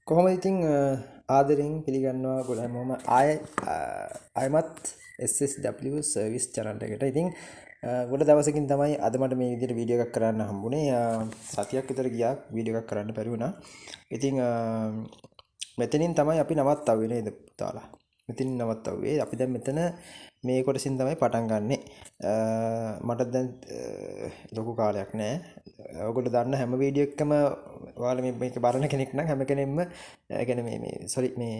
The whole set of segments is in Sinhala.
කොහොමද ඉතින් ආදරෙන් පිළිගන්නවා ගොඩක් හැමෝම ආයමත් SSW සර්විස් channel එකට. ඉතින් ගොඩ දවසකින් තමයි අද මට මේ විදිහට වීඩියෝ එකක් කරන්න හම්බුනේ. සතියක් විතර ගියා වීඩියෝ එකක් කරන්න බැරි වුණා. ඉතින් මෙතනින් තමයි අපි නවත්තන්නේ නේද පුතාලා. මෙතනින් නවත්තන්නේ. අපි දැන් මෙතන මේ කොටසින් තමයි පටන් ගන්නෙ. මට දැන් ලොකු කාලයක් නෑ. ඔයගොල්ලෝ දන්න හැම වීඩියෝ එකකම ඔයාලා මේක බලන කෙනෙක් නම් හැම කෙනෙක්ම يعني මේ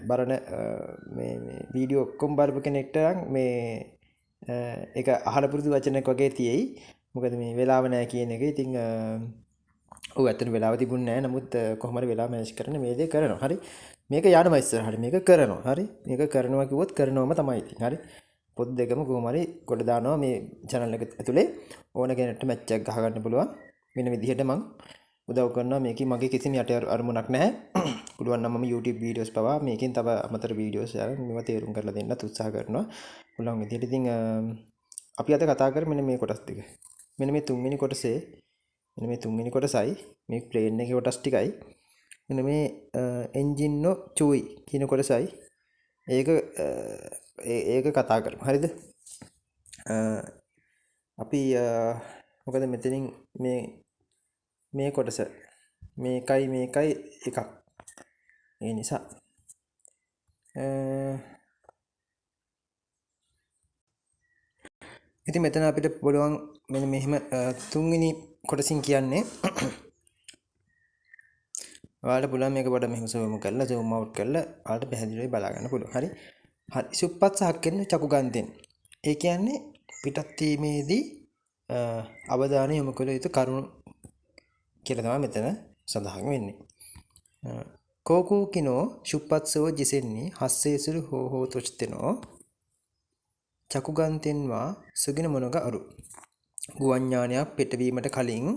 බලන මේ වීඩියෝ ඔක්කොම බලපු කෙනෙක්ට මේ ඒක අහලා පුරුදු වචනයක් වගේ තියෙයි. මොකද මේ වෙලාව නැහැ කියන එක. ඉතින් ඔව් ඇත්තටම වෙලාව තිබුණේ නැහැ. නමුත් කොහොම හරි වෙලාව මැනේජ් කරන්න මේ දේ කරනවා. හරි. මේක යනවා ඉස්සරහට. මේක කරනවා. හරි. මේක කරනවා කිව්වොත් කරනවම තමයි ඉතින්. හරි. පොත් දෙකම කොහොම හරි කොට දානවා මේ channel එක ඇතුලේ. ඕන කෙනෙක්ට මැච් එකක් ගහ ගන්න පුළුවන්. වෙන විදිහට මම උදව් කරනවා. මේකේ මගේ කිසිම යට අරමුණක් නැහැ. පුළුවන් නම් මම YouTube videos පවා මේකෙන් තව අමතර videos මේවා තේරුම් කරලා දෙන්නත් උත්සාහ කරනවා. පුළුවන් විදිහට ඉතින් අපි අද කතා කරමු මෙන්න මේ කොටස් දෙක. මෙන්න මේ තුන්වෙනි කොටසේ මෙන්න මේ තුන්වෙනි කොටසයි මේ ප්ලේන් එකේ කොටස් ටිකයි මෙන්න මේ එන්ජින් නෝ චුයි කියන කොටසයි ඒක කතා කරමු. හරිද? අපි මොකද මෙතනින් මේ කොටස මේකයි එකක්. ඒ නිසා ඉතින් මෙතන අපිට පුළුවන් මෙන්න මෙහෙම තුන්වෙනි කොටසින් කියන්නේ ඔයාලට පුළුවන් මේක පොඩ්ඩක් මෙහෙම zoom out කරලා ඔයාලට පැහැදිලිව බලා ගන්න පුළුවන්. හරි. හරි. සුප්පත් සහක්කෙන්න චකුගන්තෙන්. ඒ කියන්නේ පිටත් වීමේදී අවධානය යොමු කළ යුතු කරුණු කියලා තමයි මෙතන සඳහන් වෙන්නේ. කෝකෝ කිනෝ සුප්පත්සෝ ජිසෙන්නි හස්සේසුරු හෝ තොච්තෙනෝ චකුගන්තෙන්වා සුගින මොනග අරු. ගුවන් යානයක් පිටවීමට කලින්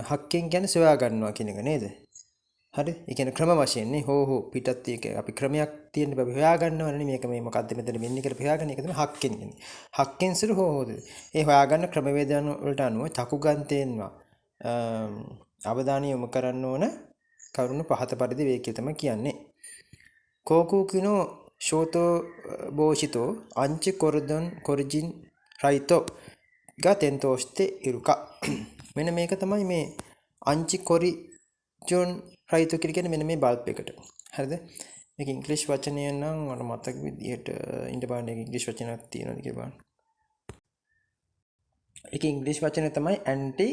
හක්කෙන් කියන්නේ සොයා ගන්නවා කියන එක නේද? හරි. ඒ කියන්නේ ක්‍රම වශයෙන් නේ හෝ පිටත් එක අපි ක්‍රමයක් තියෙන බව හොයා ගන්නවනේ මේක මේ මොකද්ද මෙතන වෙන්නේ කියලා හොයාගන්න එක තමයි හක්කෙන් කියන්නේ. හක්කෙන් සුරු හෝද. ඒ හොයාගන්න ක්‍රමවේදයන් වලට අනුව චකුගන්තෙන්වා අවධානය යොමු කරන්න ඕන කරුණු පහත පරිදි වේ කියලා තමයි කියන්නේ. කෝකෝ කිනෝ ෂෝතෝ බෝෂිතෝ අංචි කොරදොන් කොරිජින් රයිතෝ ගතෙන්තෝස්තේ ඉරුකා. මෙන්න මේක තමයි මේ අංචි කොරි ජොන් රයිතෝ කියන්නේ මෙන්න මේ බල්බ් එකට. හරිද? මේක ඉංග්‍රීසි වචනය නම් මට මතක විදිහට ඉන්න බලන්න ඉංග්‍රීසි වචනයක් තියෙනවද කියලා බලන්න. ඒක ඉංග්‍රීසි වචනය තමයි ඇන්ටි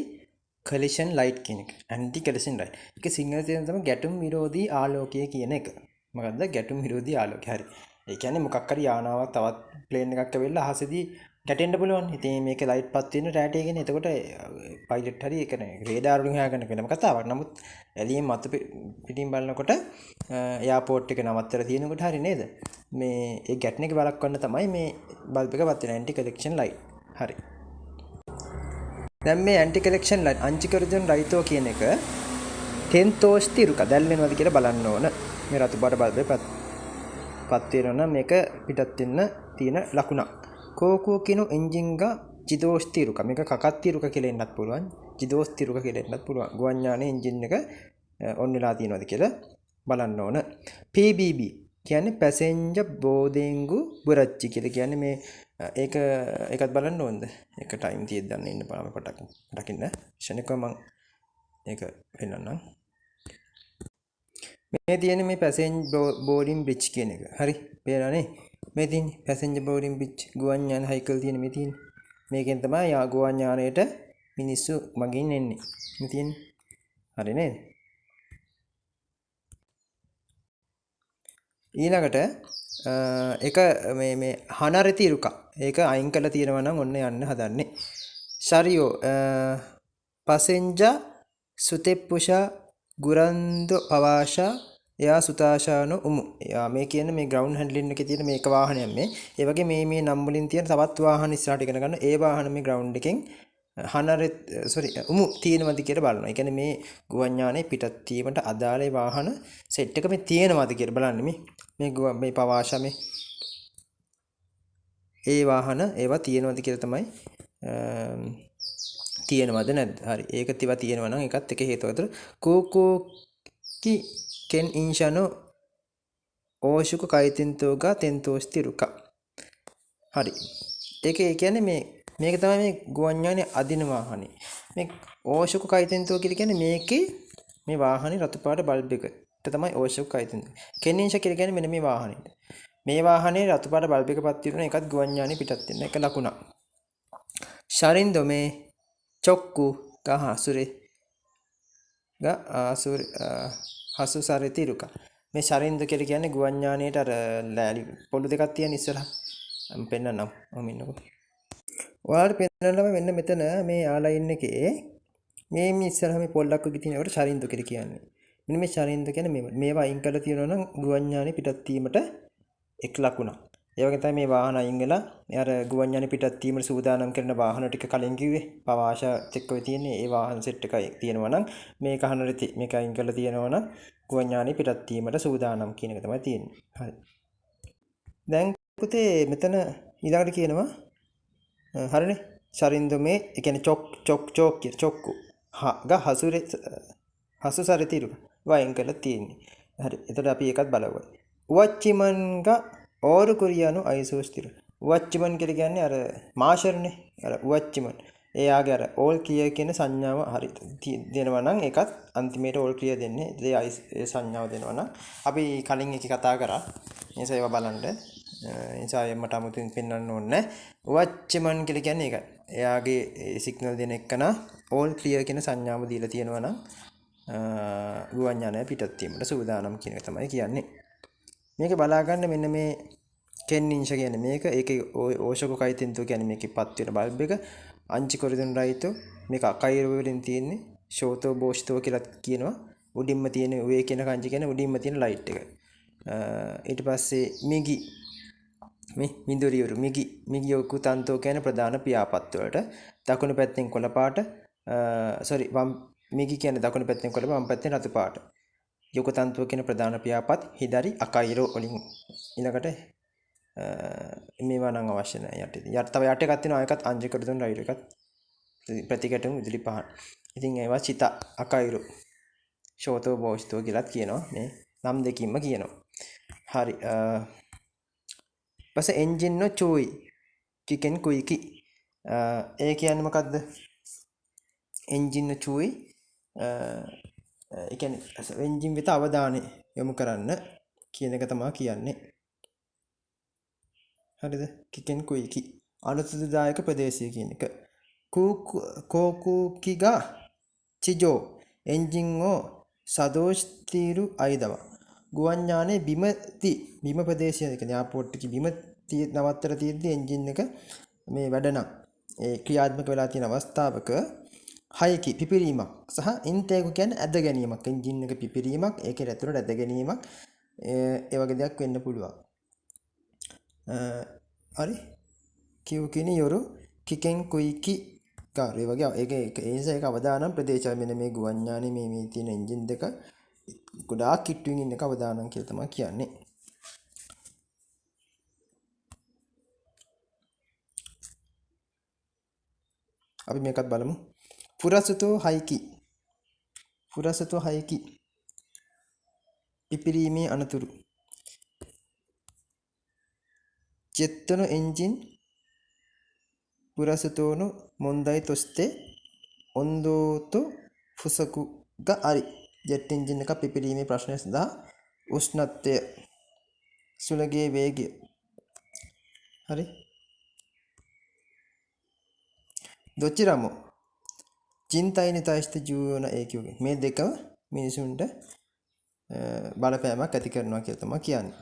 කලිෂන් ලයිට් කියන එක. Anti collision light. ඒක සිංහල තේරුම තමයි ගැටුම් විරෝධී ආලෝකය කියන එක. මොකද්ද ගැටුම් විරෝධී ආලෝකය? හරි. ඒ කියන්නේ මොකක් හරි යානාවක් තවත් ප්ලේන් එකක් ඇවිල්ලා අහසේදී ගැටෙන්න පුළුවන්. ඉතින් මේක ලයිට් පත් වෙන රෑට එකනේ. එතකොට පයිලට් හරි ඒක නේ රේඩාර් වලින් හොයාගන්න වෙනම කතාවක්. නමුත් එළියෙන් මතු පිටින් බලනකොට එයාපෝට් එක නවත්තලා තියෙනකොට හරි නේද? මේ ඒ ගැටෙන එක වළක්වන්න තමයි මේ බල්බ් එක පත් වෙන ඇන්ටි කලෙක්ෂන් ලයිට්. හරි. දැන් මේ ඇන්ටි කලෙක්ෂන් ලයිට් අංචිකරජන් රයිතෝ කියන එක තෙන්තෝස්ති රුක දැල් වෙනවද කියලා බලන්න ඕන. මේ රතු පාට බල්බේ පත් වෙනවා නම් මේක පිටත් වෙන්න තියෙන ලකුණක්. කෝකෝ කිනු එන්ජින් ගා ජිදෝස්ති රුක මේක කකත්ති රුක කියලා එන්නත් පුළුවන්. ජිදෝස්ති රුක කියලා එන්නත් පුළුවන්. ගුවන් යානයේ එන්ජින් එක ඔන් වෙලා තියෙනවද කියලා බලන්න ඕන. PBB කියන්නේ පැසෙන්ජර් බෝදෙන්ගු බුරච්චි කියලා කියන්නේ මේ ඒකත් බලන්න ඕනද? ඒක ටයිම් තියෙද්දි ගන්න ඉන්න බලන්න පටක් දකින්න. ෂණිකව මම ඒක පෙන්නන්නම්. මේ තියෙන මේ පැසෙන්ජර් බෝඩින් බ්‍රිජ් කියන එක. හරි. පේනවනේ? මේ තියෙන පැසෙන්ජර් බෝඩින් බ්‍රිජ් ගුවන් යාන හයිකල් තියෙන මේ තියෙන. මේකෙන් තමයි ගුවන් යානයට මිනිස්සු මගින් එන්නේ. මේ තියෙන. හරි නේද? ඊළඟට ඒක මේ හනරති රුක. ඒක අයින් කරලා තියෙනවා නම් ඔන්න යන්න හදන්නේ. ශරියෝ පසෙන්ජා සුතෙප්පුෂා ගුරන්දෝ පවාෂා යා සුතාෂානෝ උමු. යා මේ කියන්නේ මේ ග්‍රවුන්ඩ් හැන්ඩ්ලින් එකේ තියෙන මේක වාහනයක් මේ. ඒ වගේ මේ නම් වලින් තියෙන තවත් වාහන ඉස්සරහට ඉගෙන ගන්න. ඒ වාහන මේ ග්‍රවුන්ඩ් එකෙන් උමු තියෙනවද කියලා බලනවා. ඒ කියන්නේ මේ ගුවන් යානයේ පිටත් වීමට අදාළ වාහන සෙට් එක මේ තියෙනවද කියලා බලන්න මේ පවාෂා මේ ඒ වාහන ඒවා තියෙනවද කියලා තමයි තියෙනවද නැද්ද? හරි. ඒක තියනවා නම් ඒකත් එක හේතුවක්. කෝකෝ කි කෙන් ඉන්ෂනෝ ඕෂුක කයිතින්තෝගා තෙන්තෝස්තිරුක. හරි. ඒක ඒ කියන්නේ මේක තමයි මේ ගුවන් යානේ අදින වාහනේ. මේ ඕෂුක කයිතින්තෝ කියලා කියන්නේ මේකේ මේ වාහනේ රතු පාට බල්බ් එකට තමයි ඕෂුක කයිතින්තෝ. කෙන් ඉන්ෂ කියලා කියන්නේ මෙන්න මේ වාහනේ. මේ වාහනේ රතු පාට බල්බ් එක පත් වෙන එකත් ගුවන් යානේ පිටත් වෙන එක ලකුණක්. ශරින්දෝ මේ චොක්කු ගහ අසුරේ ආසුර හසු සරිතිරුක. මේ ශරින්ද කියලා කියන්නේ ගුවන් යානයේට අර ලෑලි පොළු දෙකක් තියෙන ඉස්සරහ පෙන්නන්නම් මම ඉන්නකො. ඔයාලට පෙන්නන්නම මෙන්න මෙතන මේ ආලයින් එකේ මේ ඉස්සරහ මේ පොල්ලක් වගේ තියෙනකොට ශරින්ද කියලා කියන්නේ. මෙන්න මේ ශරින්ද කියන්නේ මේවා අයින් කරලා තියෙනවා නම් ගුවන් යානේ පිටත් වීමට එක් ලකුණක්. ඒ වගේ තමයි මේ වාහන අයින් වෙලා අර ගුවන් යානේ පිටත් වීමට සූදානම් කරන වාහන ටික කලින් කිව්වේ පවාශ චෙක් වෙ තියෙන්නේ ඒ වාහන සෙට් එකයි තියෙනවා නම් මේක අහනරි මේක අයින් කරලා තියෙනවා නම් ගුවන් යානේ පිටත් වීමට සූදානම් කියන එක තමයි තියෙන්නේ. හරි. දැන් පුතේ මෙතන ඊළඟට කියනවා හරිනේ ශරින්දමේ ඒ කියන්නේ චොක්කු ග හසුරේ හසු සරිතිරුක වයින් කරලා තියෙන්නේ. හරි. එතකොට අපි ඒකත් බලවුවා. උවච්චිමන්ග ඕරු කුරියානු අයිසෝස්තිරු. උවච්චිමන් කියලා කියන්නේ අර මාෂර්නේ. අර උවච්චිමන්. එයාගේ අර ඕල් ක්ලියර් කියන සංඥාව හරි දෙනවා නම් ඒකත් අන්තිමේට ඕල් ක්ලියර් දෙන්නේ. ඒ සංඥාව දෙනවා නම් අපි කලින් එක කතා කරා. නිසා ඒවා බලන්න. නිසා මට 아무තුන් පෙන්වන්න ඕනේ. උවච්චිමන් කියලා කියන්නේ ඒකයි. එයාගේ සිග්නල් දෙන එකන ඕල් ක්ලියර් කියන සංඥාව දීලා තියෙනවා නම් ගුවන් යානය පිටත් වීමට සූදානම් කියන එක තමයි කියන්නේ. මේක බලා ගන්න මෙන්න මේ කෙන් ඉන්ෂ කියන්නේ මේක ඒකේ ඕෂක කයිතින්තෝ කියන්නේ මේකේ පත් වෙන බල්බ් එක අංචි කොරිදුන් රයිතෝ මේක අකයිරෝ වලින් තියෙන්නේ ෂෝතෝ බෝෂ්තෝ කියලා කියනවා උඩින්ම තියෙන ඔය කියන කංචි කියන්නේ උඩින්ම තියෙන ලයිට් එක ඊට පස්සේ මිගි මේ මිදුරියුරු මිගි යොකු තන්තෝ කියන ප්‍රධාන පියාපත් වලට දකුණු පැත්තෙන් කොළ පාට වම් මිගි කියන්නේ දකුණු පැත්තෙන් කොළ වම් පැත්තෙන් රතු පාට යොකු තන්තුව කියන ප්‍රධාන පියාපත් හිදරි අකයිරෝ වලින් ඊළඟට මේවා නම් අවශ්‍ය නැහැ යට තව යට එකක් තියෙනවා ඒකත් අංජිකට දුන්න රයිඩ් එකත් ප්‍රතිකටම විදුලි පහන්. ඉතින් ඒවා චිත අකයිරෝ ෂෝතෝ බෝෂ්තෝ කියලාත් කියනවා මේ නම් දෙකින්ම කියනවා. හරි. පස්සේ එන්ජින් නෝ චූයි කිකෙන් කුයිකි. ඒ කියන්නේ මොකද්ද? එන්ජින් නෝ චූයි ඒ කියන්නේ එන්ජින් වෙත අවධානය යොමු කරන්න කියන එක තමයි කියන්නේ. හරිද? කිකෙන් කුයිකි අනුසුදුදායක ප්‍රදේශය කියන එක. කෝකුකිගා චිජෝ එන්ජින් ඕ සදෝෂ්තිරු අයිදව. ගුවන් යානේ බිම ප්‍රදේශය කියන්නේ එයාපෝට් එකේ බිම නවත්තර තියෙද්දි එන්ජින් එක මේ වැඩ නම් ඒ ක්‍රියාත්මක වෙලා තියෙන අවස්ථාවක හයිකි පිපිරීමක් සහ ඉන්ටේක් කියන්නේ ඇද ගැනීමක් එන්ජින් එක පිපිරීමක් ඒකේ ඇතුළට ඇද ගැනීමක් ඒ වගේ දෙයක් වෙන්න පුළුවන්. හරි කිව් කිනි යොරු කිකෙන් කුයිකි කාර්ය වගේ ඒක අවදානම් ප්‍රදේශය මෙන්න මේ ගුවන් යානේ මේ තියෙන එන්ජින් දෙක ගොඩාක් කිට්ටුවෙන් ඉන්න එක අවදානම් කියලා තමයි කියන්නේ. අපි මේකත් බලමු. පුරසතෝ හයිකි පිපිරීමේ අනතුරු ජෙත්තන එන්ජින් පුරසතෝනු මොන්දයි තොස්තේ ඔන්දෝතු ෆුසකුග අරි ජෙට් එන්ජින් එක පිපිරීමේ ප්‍රශ්නය සඳහා උෂ්ණත්වය සුළගේ වේගය හරි දොචිරමු චින්තයිනි තයිස්ත ජූවන ඒකියුගේ මේ දෙකම මිනිසුන්ට බලපෑමක් ඇති කරනවා කියලා තමයි කියන්නේ.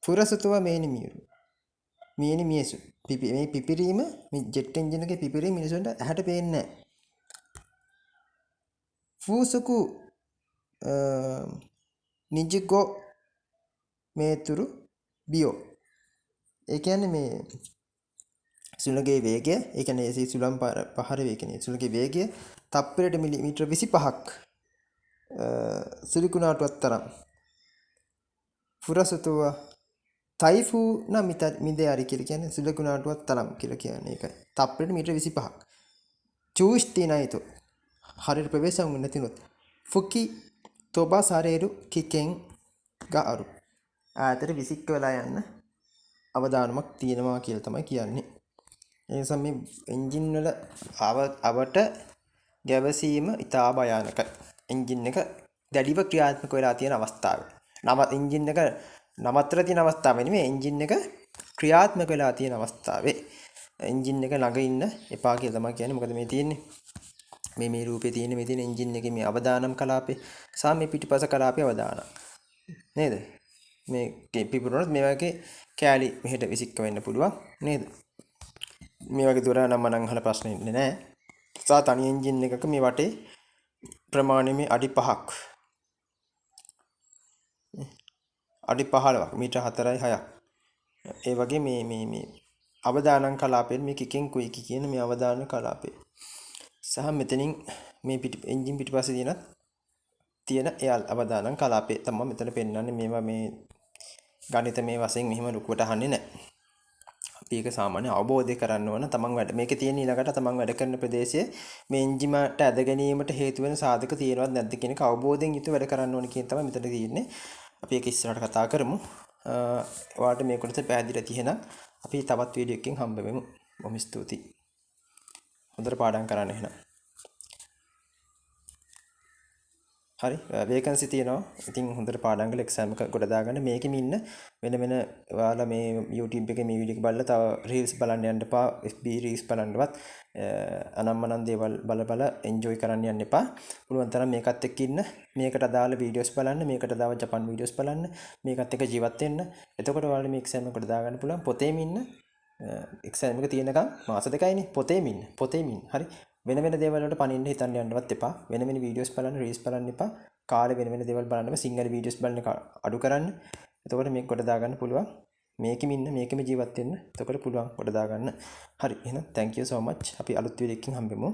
පුරසතුව මේනි මියසු මේ පිපිරීම මේ ජෙට් එන්ජින් එකේ පිපිරීම මිනිසුන්ට ඇහැට පේන්නේ නැහැ. ෆූසුකු නිජිගෝ මේතුරු බියෝ ඒ කියන්නේ මේ සුළගේ වේගය ඒ කියන්නේ සුළම් පහර වේගනේ සුළගේ වේගය තප්පරයට මිලිමීටර 25ක් සුළුකුණාටුවක් තරම් ෆුරසතුව තයිෆූන මිදයාරි කියලා කියන්නේ සුළුකුණාටුවක් තරම් කියලා කියන්නේ ඒකයි තප්පරයට මීටර 25ක් චූස්ටි නයිතෝ හරියට ප්‍රවේශම් නැතිනොත් ෆුකි තොබා සරේරු කිකෙන් ගාරු ඈතට විසික් වෙලා යන්න අවදානමක් තියෙනවා කියලා තමයි කියන්නේ. ඒ නිසා මේ එන්ජින් වල අවට ගැවසීම ඉතා භයානකයි. එන්ජින් එක දැඩිව ක්‍රියාත්මක වෙලා තියෙන අවස්ථාවේ. එන්ජින් එක නවත්තලා තියෙන අවස්ථාවේ නෙමෙයි එන්ජින් එක ක්‍රියාත්මක වෙලා තියෙන අවස්ථාවේ. එන්ජින් එක ළඟ ඉන්න එපා කියලා තමයි කියන්නේ. මොකද මේ තියෙන්නේ මේ රූපේ තියෙන මේ තියෙන එන්ජින් එකේ මේ අවදානම් කලාපේ සහ මේ පිටිපස කලාපේ අවදානම් නේද? මේ පිපුරුනොත් මේ වගේ කෑලි මෙහෙට විසික්ක වෙන්න පුළුවන් නේද? මේ වගේ දුර නම් මනම් අහලා ප්‍රශ්න ඉන්නේ නැහැ. සා තනි එන්ජින් එකක මේ වටේ ප්‍රමාණය මේ අඩි 5ක්. අඩි 15ක් මීටර 4යි 6ක්. ඒ වගේ මේ අවදානම් කලාපයෙන් මේ කිකෙන් කුයිකි කියන මේ අවදාන කලාපේ. සහ මෙතනින් මේ එන්ජින් පිටිපස්සේ තියෙන එයාල් අවදානම් කලාපේ තමයි මෙතන පෙන්වන්නේ. මේවා මේ ගණිත මේ වශයෙන් මෙහිම ලුකුවට අහන්නේ නැහැ. අපි ඒක සාමාන්‍ය අවබෝධය කරන්න ඕන. තමන් වැඩ මේකේ තියෙන ඊළඟට තමන් වැඩ කරන ප්‍රදේශයේ මේ එන්ජිමට ඇද ගැනීමට හේතු වෙන සාධක තියෙනවද නැද්ද කියන එක අවබෝධයෙන් යුතුව වැඩ කරන්න ඕන කියන තමයි මෙතන තියෙන්නේ. අපි ඒක ඉස්සරහට කතා කරමු. ඔයාලට මේ කොටස පැහැදිලි තියෙනම් අපි තවත් වීඩියෝ එකකින් හම්බ වෙමු. බොහොම ස්තුතියි. හොඳට පාඩම් කරන්න එහෙනම්. හරි වේකන්සි තියෙනවා. ඉතින් හොඳට පාඩම් කරලා එක්සෑම් එක ගොඩ දාගන්න. මේකෙම ඉන්න වෙන ඔයාලා මේ YouTube එකේ මේ වීඩියෝ එක බලලා තව රීල්ස් බලන්න යන්න එපා. FB රීල්ස් බලන්නවත් අනම්මනම් දේවල් බල එන්ජොයි කරන්න යන්න එපා. පුළුවන් තරම් මේකත් එක්ක ඉන්න. මේකට අදාළ වීඩියෝස් බලන්න. මේකට අදාළ ජපන් වීඩියෝස් බලන්න. මේකත් එක්ක ජීවත් වෙන්න. එතකොට ඔයාලා මේ එක්සෑම් එක ගොඩ දාගන්න පුළුවන්. පොතේම ඉන්න. එක්සෑම් එක තියෙනකම් මාස 2යිනේ. පොතේම ඉන්න. හරි. වෙන දේවල් වලට පණින්න හිතන්න යන්නවත් එපා. වෙන වීඩියෝස් බලන්න, රීල්ස් බලන්න එපා. කාලේ වෙන දේවල් බලන්නම සිංගල් වීඩියෝස් බලන්න අඩු කරන්න. එතකොට මේක කොට දාගන්න පුළුවන්. මේකෙම ඉන්න, මේකෙම ජීවත් වෙන්න. එතකොට පුළුවන් කොට දාගන්න. හරි. එහෙනම් thank you so much. අපි අලුත් වීඩියෝ එකකින් හම්බෙමු.